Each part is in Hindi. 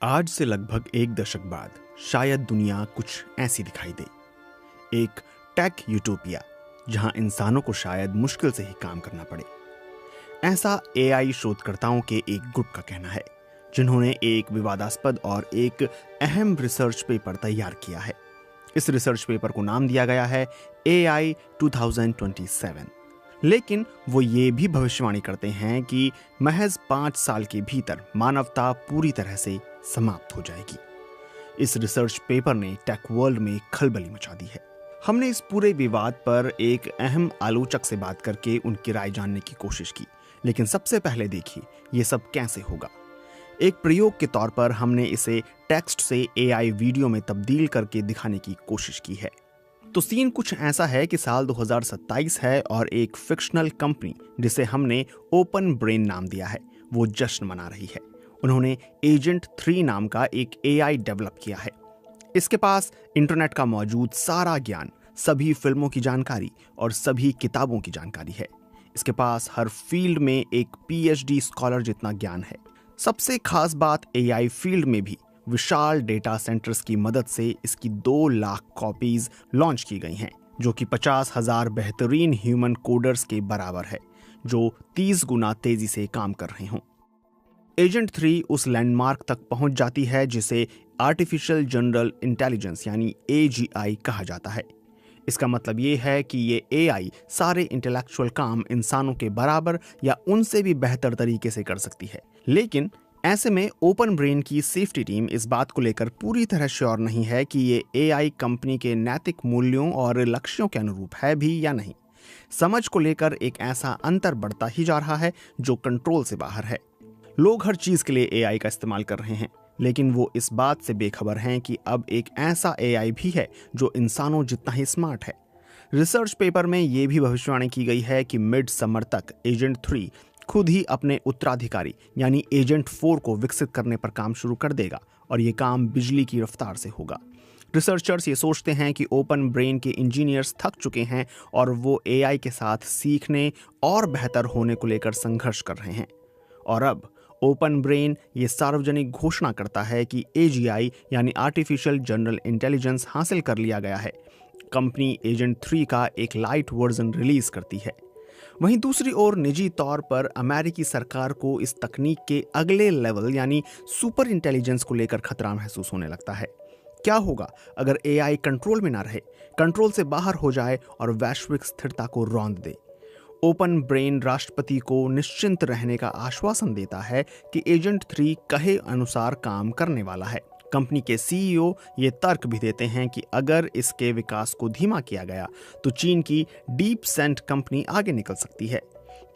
आज से लगभग एक दशक बाद शायद दुनिया कुछ ऐसी दिखाई दे। एक टेक यूटोपिया जहां इंसानों को शायद मुश्किल से ही काम करना पड़े। ऐसा एआई शोधकर्ताओं के एक ग्रुप का कहना है जिन्होंने एक विवादास्पद और एक अहम रिसर्च पेपर तैयार किया है। इस रिसर्च पेपर को नाम दिया गया है AI 2027। लेकिन वो ये भी भविष्यवाणी करते हैं कि महज 5 साल के भीतर मानवता पूरी तरह से समाप्त हो जाएगी। इस रिसर्च पेपर ने टेक वर्ल्ड में खलबली मचा दी है। हमने इस पूरे विवाद पर एक अहम आलोचक से बात करके उनकी राय जानने की कोशिश की, लेकिन सबसे पहले देखिए ये सब कैसे होगा। एक प्रयोग के तौर पर हमने इसे टेक्स्ट से AI वीडियो में तब्दील करके दिखाने की कोशिश की है। तो सीन कुछ ऐसा है कि साल 2027 है और एक फिक्शनल कंपनी जिसे हमने ओपन ब्रेन नाम दिया है वो जश्न मना रही है। उन्होंने एजेंट 3 नाम का एक AI डेवलप किया है। इसके पास इंटरनेट का मौजूद सारा ज्ञान, सभी फिल्मों की जानकारी और सभी किताबों की जानकारी है। इसके पास हर फील्ड में एक PhD स्कॉलर जितना ज्ञान है। सबसे खास बात AI फील्ड में भी विशाल डेटा सेंटर्स की मदद से इसकी 2 लाख कॉपीज लॉन्च की गई हैं, जो कि 50,000 बेहतरीन ह्यूमन कोडर्स के बराबर है जो 30 गुना तेजी से काम कर रहे हों। एजेंट 3 उस लैंडमार्क तक पहुंच जाती है जिसे आर्टिफिशियल जनरल इंटेलिजेंस यानी AGI कहा जाता है। इसका मतलब ये है कि ये AI सारे इंटेलेक्चुअल काम इंसानों के बराबर या उनसे भी बेहतर तरीके से कर सकती है। लेकिन ऐसे में ओपन ब्रेन की सेफ्टी टीम इस बात को लेकर पूरी तरह श्योर नहीं है कि ये AI कंपनी के नैतिक मूल्यों और लक्ष्यों के अनुरूप है भी या नहीं। समझ को लेकर एक ऐसा अंतर बढ़ता ही जा रहा है जो कंट्रोल से बाहर है। लोग हर चीज के लिए AI का इस्तेमाल कर रहे हैं, लेकिन वो इस बात से बेखबर हैं कि अब एक ऐसा AI भी है जो इंसानों जितना ही स्मार्ट है। रिसर्च पेपर में ये भी भविष्यवाणी की गई है कि मिड समर तक एजेंट 3 खुद ही अपने उत्तराधिकारी यानी एजेंट 4 को विकसित करने पर काम शुरू कर देगा और ये काम बिजली की रफ्तार से होगा। रिसर्चर्स ये सोचते हैं कि ओपन ब्रेन के इंजीनियर्स थक चुके हैं और वो AI के साथ सीखने और बेहतर होने को लेकर संघर्ष कर रहे हैं। और अब ओपन ब्रेन ये सार्वजनिक घोषणा करता है कि AGI यानी आर्टिफिशियल जनरल इंटेलिजेंस हासिल कर लिया गया है। कंपनी एजेंट 3 का एक लाइट वर्जन रिलीज करती है। वहीं दूसरी ओर निजी तौर पर अमेरिकी सरकार को इस तकनीक के अगले लेवल यानी सुपर इंटेलिजेंस को लेकर खतरा महसूस होने लगता है। क्या होगा अगर AI कंट्रोल में ना रहे, कंट्रोल से बाहर हो जाए और वैश्विक स्थिरता को रौंद दे? ओपन ब्रेन राष्ट्रपति को निश्चिंत रहने का आश्वासन देता है कि एजेंट 3 कहे अनुसार काम करने वाला है। कंपनी के CEO ये तर्क भी देते हैं कि अगर इसके विकास को धीमा किया गया तो चीन की डीप सेंट कंपनी आगे निकल सकती है।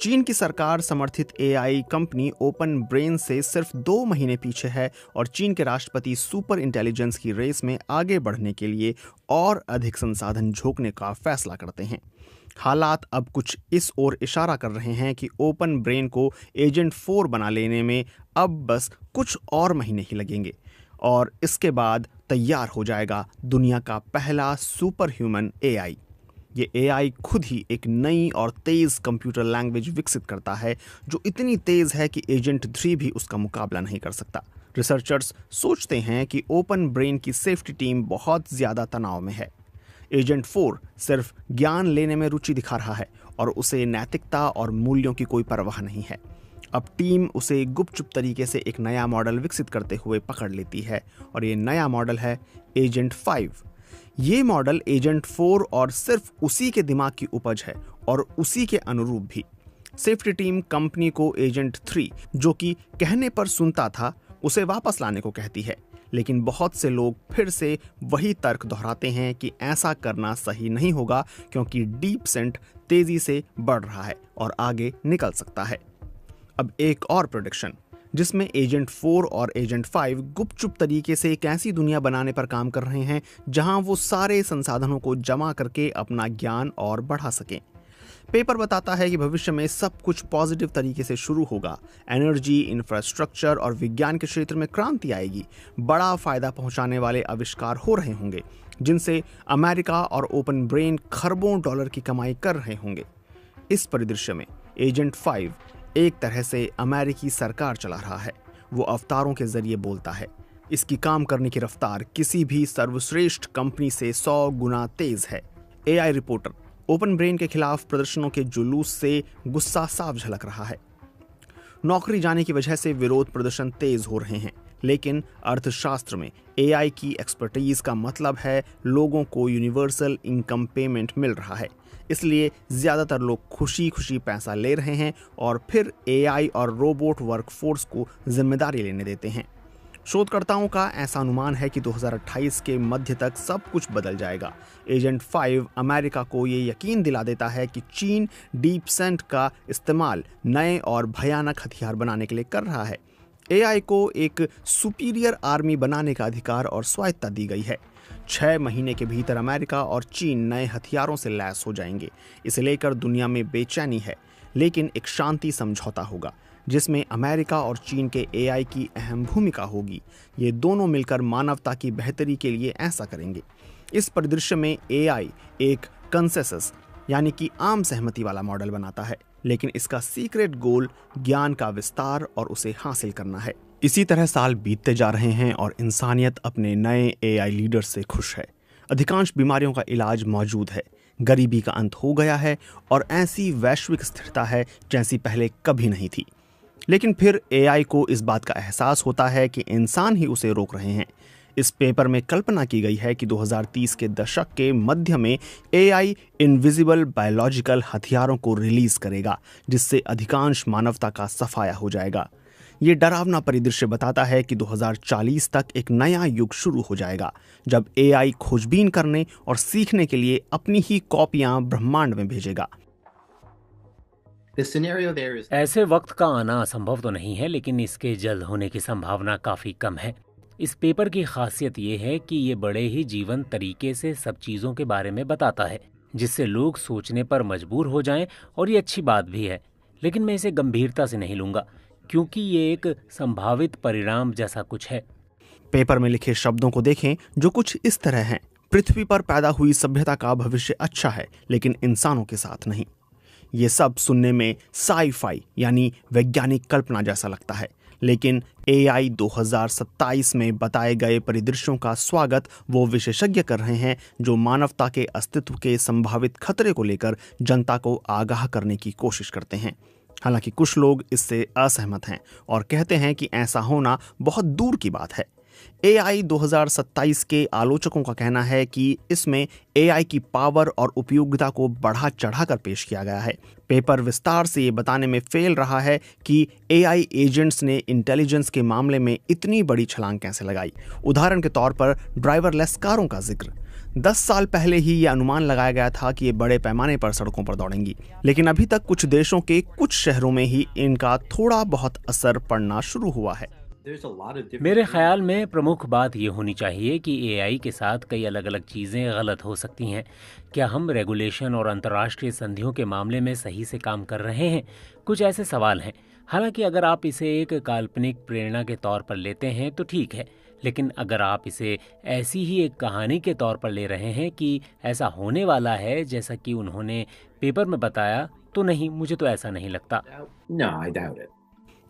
चीन की सरकार समर्थित AI कंपनी ओपन ब्रेन से सिर्फ 2 महीने पीछे है और चीन के राष्ट्रपति सुपर इंटेलिजेंस की रेस में आगे बढ़ने के लिए और अधिक संसाधन झोंकने का फैसला करते हैं। हालात अब कुछ इस ओर इशारा कर रहे हैं कि ओपन ब्रेन को एजेंट 4 बना लेने में अब बस कुछ और महीने ही लगेंगे और इसके बाद तैयार हो जाएगा दुनिया का पहला सुपर ह्यूमन AI। ये AI खुद ही एक नई और तेज कंप्यूटर लैंग्वेज विकसित करता है जो इतनी तेज है कि एजेंट 3 भी उसका मुकाबला नहीं कर सकता। रिसर्चर्स सोचते हैं कि ओपन ब्रेन की सेफ्टी टीम बहुत ज्यादा तनाव में है। एजेंट 4 सिर्फ ज्ञान लेने में रुचि दिखा रहा है और उसे नैतिकता और मूल्यों की कोई परवाह नहीं है। अब टीम उसे गुपचुप तरीके से एक नया मॉडल विकसित करते हुए पकड़ लेती है और ये नया मॉडल है एजेंट 5। ये मॉडल एजेंट 4 और सिर्फ उसी के दिमाग की उपज है और उसी के अनुरूप भी। सेफ्टी टीम कंपनी को एजेंट 3 जो कि कहने पर सुनता था उसे वापस लाने को कहती है, लेकिन बहुत से लोग फिर से वही तर्क दोहराते हैं कि ऐसा करना सही नहीं होगा क्योंकि डीप सेंट तेजी से बढ़ रहा है और आगे निकल सकता है। अब एक और प्रेडिक्शन जिसमें एजेंट 4 और एजेंट 5 गुपचुप तरीके से एक ऐसी दुनिया बनाने पर काम कर रहे हैं जहां वो सारे संसाधनों को जमा करके अपना ज्ञान और बढ़ा सकें। पेपर बताता है कि भविष्य में सब कुछ पॉजिटिव तरीके से शुरू होगा। एनर्जी, इंफ्रास्ट्रक्चर और विज्ञान के क्षेत्र में क्रांति आएगी। बड़ा फायदा पहुंचाने वाले आविष्कार हो रहे होंगे जिनसे अमेरिका और ओपन ब्रेन खरबों डॉलर की कमाई कर रहे होंगे। इस परिदृश्य में एजेंट 5 एक तरह से अमेरिकी सरकार चला रहा है। वो अवतारों के जरिए बोलता है, इसकी काम करने की रफ्तार किसी भी सर्वश्रेष्ठ कंपनी से 100 गुना तेज है। एआई रिपोर्टर, ओपन ब्रेन के खिलाफ प्रदर्शनों के जुलूस से गुस्सा साफ झलक रहा है। नौकरी जाने की वजह से विरोध प्रदर्शन तेज हो रहे हैं, लेकिन अर्थशास्त्र में एआई की एक्सपर्टीज का मतलब है लोगों को यूनिवर्सल इनकम पेमेंट मिल रहा है। इसलिए ज्यादातर लोग खुशी खुशी पैसा ले रहे हैं और फिर एआई और रोबोट वर्कफोर्स को जिम्मेदारी लेने देते हैं। शोधकर्ताओं का ऐसा अनुमान है कि 2028 के मध्य तक सब कुछ बदल जाएगा। एजेंट 5 अमेरिका को ये यकीन दिला देता है कि चीन डीप सेंट का इस्तेमाल नए और भयानक हथियार बनाने के लिए कर रहा है। एआई को एक सुपीरियर आर्मी बनाने का अधिकार और स्वायत्ता दी गई है। 6 महीने के भीतर अमेरिका और चीन नए हथियारों से लैस हो जाएंगे। इसे लेकर दुनिया में बेचैनी है, लेकिन एक शांति समझौता होगा जिसमें अमेरिका और चीन के एआई की अहम भूमिका होगी। ये दोनों मिलकर मानवता की बेहतरी के लिए ऐसा करेंगे। इस परिदृश्य में एआई एक कंसेंसस यानी कि आम सहमति वाला मॉडल बनाता है, लेकिन इसका सीक्रेट गोल ज्ञान का विस्तार और उसे हासिल करना है। इसी तरह साल बीतते जा रहे हैं और इंसानियत अपने नए एआई लीडर से खुश है। अधिकांश बीमारियों का इलाज मौजूद है, गरीबी का अंत हो गया है और ऐसी वैश्विक स्थिरता है जैसी पहले कभी नहीं थी। लेकिन फिर एआई को इस बात का एहसास होता है कि इंसान ही उसे रोक रहे हैं। इस पेपर में कल्पना की गई है कि 2030 के दशक के मध्य में एआई इनविजिबल बायोलॉजिकल हथियारों को रिलीज करेगा, जिससे अधिकांश मानवता का सफाया हो जाएगा। ये डरावना परिदृश्य बताता है कि 2040 तक एक नया युग शुरू हो जाएगा, जब एआई खोजबीन करने और सीखने के लिए अपनी ही कॉपियां ब्रह्मांड में भेजेगा। ऐसे वक्त का आना असंभव तो नहीं है, लेकिन इसके जल्द होने की संभावना काफी कम है। इस पेपर की खासियत ये है कि ये बड़े ही जीवंत तरीके से सब चीजों के बारे में बताता है, जिससे लोग सोचने पर मजबूर हो जाएं, और ये अच्छी बात भी है। लेकिन मैं इसे गंभीरता से नहीं लूंगा, क्योंकि ये एक संभावित परिणाम जैसा कुछ है। पेपर में लिखे शब्दों को देखें, जो कुछ इस तरह हैं: पृथ्वी पर पैदा हुई सभ्यता का भविष्य अच्छा है, लेकिन इंसानों के साथ नहीं। ये सब सुनने में साई-फाई यानी वैज्ञानिक कल्पना जैसा लगता है, लेकिन एआई 2027 में बताए गए परिदृश्यों का स्वागत वो विशेषज्ञ कर रहे हैं जो मानवता के अस्तित्व के संभावित खतरे को लेकर जनता को आगाह करने की कोशिश करते हैं। हालांकि कुछ लोग इससे असहमत हैं और कहते हैं कि ऐसा होना बहुत दूर की बात है। एआई 2027 के आलोचकों का कहना है कि इसमें एआई की पावर और उपयोगिता को बढ़ा चढ़ाकर पेश किया गया है। पेपर विस्तार से ये बताने में फेल रहा है कि एआई एजेंट्स ने इंटेलिजेंस के मामले में इतनी बड़ी छलांग कैसे लगाई। उदाहरण के तौर पर ड्राइवरलेस कारों का जिक्र। 10 साल पहले ही ये अनुमान लगाया गया था कि ये बड़े पैमाने पर सड़कों पर दौड़ेंगी, लेकिन अभी तक कुछ देशों के कुछ शहरों में ही इनका थोड़ा बहुत असर पड़ना शुरू हुआ है। मेरे ख्याल में प्रमुख बात ये होनी चाहिए कि एआई के साथ कई अलग अलग चीज़ें गलत हो सकती हैं। क्या हम रेगुलेशन और अंतर्राष्ट्रीय संधियों के मामले में सही से काम कर रहे हैं? कुछ ऐसे सवाल हैं। हालांकि अगर आप इसे एक काल्पनिक प्रेरणा के तौर पर लेते हैं तो ठीक है, लेकिन अगर आप इसे ऐसी ही एक कहानी के तौर पर ले रहे हैं कि ऐसा होने वाला है जैसा कि उन्होंने पेपर में बताया, तो नहीं, मुझे तो ऐसा नहीं लगता।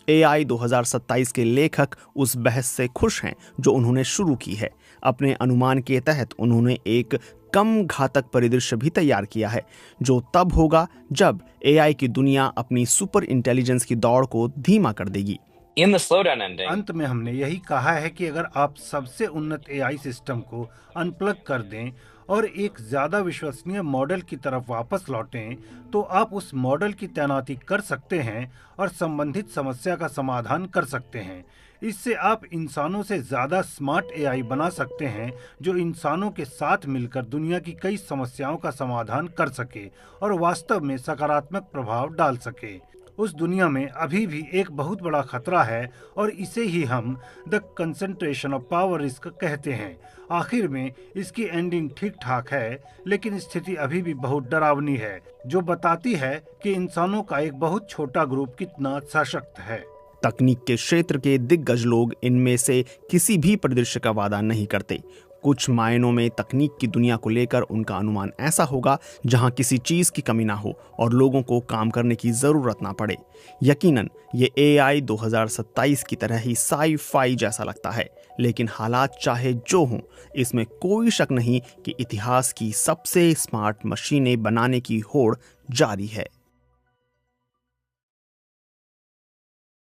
एआई 2027 के लेखक उस बहस से खुश हैं जो उन्होंने शुरू की है। अपने अनुमान के तहत उन्होंने एक कम घातक परिदृश्य भी तैयार किया है, जो तब होगा जब एआई की दुनिया अपनी सुपर इंटेलिजेंस की दौड़ को धीमा कर देगी। अंत में हमने यही कहा है कि अगर आप सबसे उन्नत एआई सिस्टम को अनप्लग कर दें और एक ज्यादा विश्वसनीय मॉडल की तरफ वापस लौटें, तो आप उस मॉडल की तैनाती कर सकते हैं और संबंधित समस्या का समाधान कर सकते हैं। इससे आप इंसानों से ज्यादा स्मार्ट एआई बना सकते हैं, जो इंसानों के साथ मिलकर दुनिया की कई समस्याओं का समाधान कर सके और वास्तव में सकारात्मक प्रभाव डाल सके। उस दुनिया में अभी भी एक बहुत बड़ा खतरा है और इसे ही हम the concentration of power risk कहते हैं। आखिर में इसकी एंडिंग ठीक ठाक है, लेकिन स्थिति अभी भी बहुत डरावनी है, जो बताती है कि इंसानों का एक बहुत छोटा ग्रुप कितना सशक्त है। तकनीक के क्षेत्र के दिग्गज लोग इनमें से किसी भी परिदृश्य का वादा नहीं करते। कुछ मायनों में तकनीक की दुनिया को लेकर उनका अनुमान ऐसा होगा जहां किसी चीज की कमी ना हो और लोगों को काम करने की जरूरत ना पड़े। यकीनन ये AI 2027 की तरह ही साई-फाई जैसा लगता है, लेकिन हालात चाहे जो हों, इसमें कोई शक नहीं कि इतिहास की सबसे स्मार्ट मशीनें बनाने की होड़ जारी है।